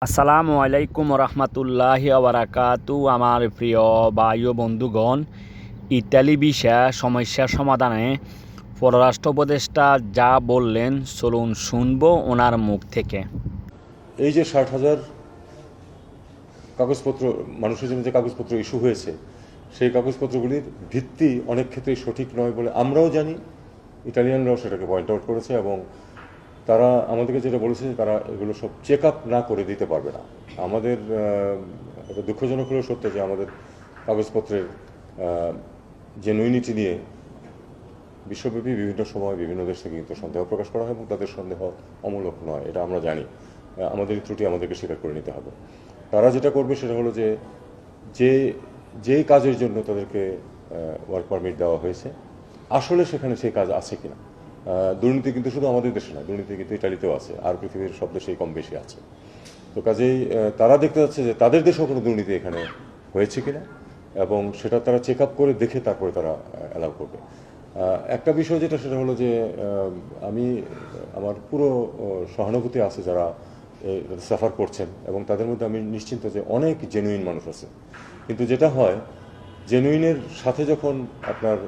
আসসালামু আলাইকুম রহমতুল্লাহি ওবারাকাতু। আমার প্রিয় ভাই ও বন্ধুগণ, ইতালি ভিসা সমস্যার সমাধানে পররাষ্ট্র উপদেষ্টা যা বললেন চলুন শুনবো ওনার মুখ থেকে। এই যে 60,000 কাগজপত্র, মানুষের জন্য যে কাগজপত্র ইস্যু হয়েছে, সেই কাগজপত্রগুলির ভিত্তি অনেক ক্ষেত্রেই সঠিক নয় বলে আমরাও জানি। ইটালিয়ানরাও সেটাকে পয়েন্ট আউট করেছে এবং তারা আমাদেরকে যেটা বলেছে যে তারা এগুলো সব চেক আপ না করে দিতে পারবে না। আমাদের এটা দুঃখজনক হলেও সত্য যে আমাদের কাগজপত্রের জেনুইনিটি নিয়ে বিশ্বব্যাপী বিভিন্ন সময় বিভিন্ন দেশ থেকে কিন্তু সন্দেহ প্রকাশ করা হয় এবং তাদের সন্দেহ অমূলক নয়, এটা আমরা জানি। আমাদের ত্রুটি আমাদেরকে স্বীকার করে নিতে হবে। তারা যেটা করবে সেটা হলো যে যে যেই কাজের জন্য তাদেরকে ওয়ার্ক পারমিট দেওয়া হয়েছে আসলে সেখানে সেই কাজ আছে কিনা। দুর্নীতি কিন্তু শুধু আমাদের দেশে না, দুর্নীতি কিন্তু ইটালিতেও আছে, আর পৃথিবীর সব দেশেই কম বেশি আছে। তো কাজেই তারা দেখতে যাচ্ছে যে তাদের দেশেও কোনো দুর্নীতি এখানে হয়েছে কিনা এবং সেটা তারা চেক আপ করে দেখে তারপরে তারা অ্যালাউ করবে। একটা বিষয় যেটা সেটা হলো যে আমি আমার পুরো সহানুভূতি আছে যারা সাফার করছেন এবং তাদের মধ্যে আমি নিশ্চিন্ত যে অনেক জেনুইন মানুষ আছে। কিন্তু যেটা হয়, জেনুইনের সাথে যখন আপনার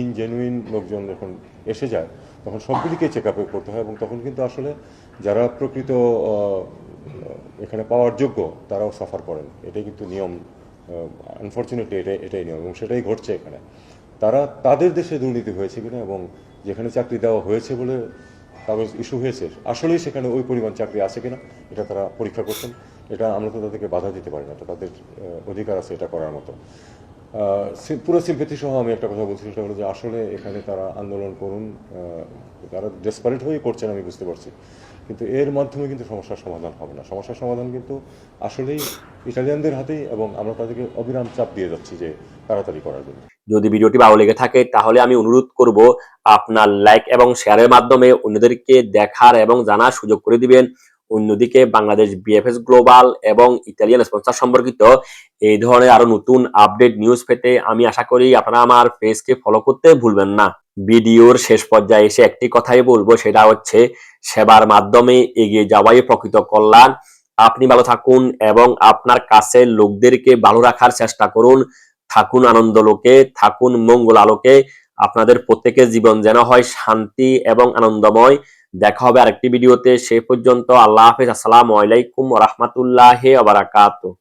ইনজেনুইন লোকজন যখন এসে যায় তখন সবগুলিকে চেক আপ করতে হয় এবং তখন কিন্তু আসলে যারা প্রকৃত এখানে পাওয়ার যোগ্য তারাও সাফার করেন। এটাই কিন্তু নিয়ম। আনফর্চুনেটলি এটাই নিয়ম এবং সেটাই ঘটছে এখানে। তারা তাদের দেশে দুর্নীতি হয়েছে কিনা এবং যেখানে চাকরি দেওয়া হয়েছে বলে কাগজ ইস্যু হয়েছে আসলেই সেখানে ওই পরিমাণ চাকরি আছে কিনা এটা তারা পরীক্ষা করছেন। এটা আমরা তো তাদেরকে বাধা দিতে পারি না, এটা তাদের অধিকার আছে এটা করার মতো। পুরো সিম্পেথি সহ আমি একটা কথা বলছি, সেটা হলো যে আসলে এখানে তারা আন্দোলন করুন, তারা ডেসপারেট হয়ে করছেন আমি বুঝতে পারছি, কিন্তু এর মাধ্যমে কিন্তু সমস্যার সমাধান হবে না। সমস্যার সমাধান কিন্তু আসলেই ইটালিয়ানদের হাতেই এবং আমরা তাদেরকে অবিরাম চাপ দিয়ে যাচ্ছি যে তাড়াতাড়ি করার জন্য। যদি ভিডিওটি ভালো লেগে থাকে তাহলে আমি অনুরোধ করব আপনার লাইক এবং শেয়ারের মাধ্যমে অন্যদেরকে দেখার এবং জানার সুযোগ করে দিবেন। অন্যদিকে বাংলাদেশ বিএফএস গ্লোবাল এবং ইতালিয়ান স্পন্সর সম্পর্কিত এই ধরনের আরো নতুন আপডেট নিউজ পেতে আমি আশা করি আপনারা আমার পেজকে ফলো করতে ভুলবেন না। ভিডিওর শেষ পর্যায়ে এসে একটি কথাই বলবো, সেটা হচ্ছে সেবার মাধ্যমে এগিয়ে যাওয়াই প্রকৃত কল্যাণ। আপনি ভালো থাকুন এবং আপনার কাছের লোকদেরকে ভালো রাখার চেষ্টা করুন। থাকুন আনন্দ লোকে, থাকুন মঙ্গল আলোকে। আপনাদের প্রত্যেকের জীবন যেন হয় শান্তি এবং আনন্দময়। দেখা হবে আরেকটি ভিডিওতে। সে পর্যন্ত আল্লাহ হাফেজ। আসসালামু আলাইকুম ওয়া রাহমাতুল্লাহি ওয়া বারাকাতুহু।